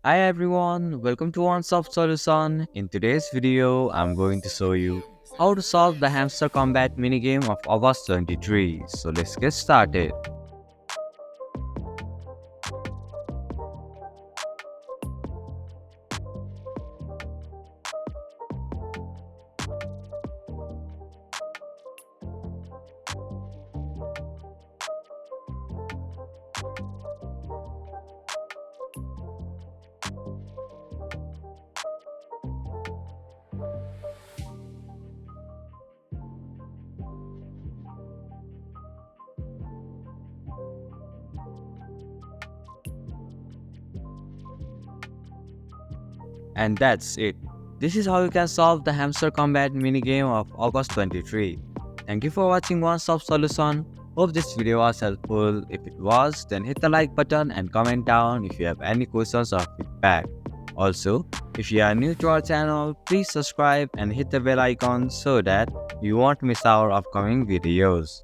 Hi everyone, welcome to One Stop Solution. In today's video, I'm going to show you how to solve the Hamster Combat minigame of August 23. So let's get started. And that's it. This is how you can solve the Hamster Combat minigame of August 23. Thank you for watching One Stop Solution. Hope this video was helpful. If it was, then hit the like button and comment down if you have any questions or feedback. Also, if you are new to our channel, please subscribe and hit the bell icon so that you won't miss our upcoming videos.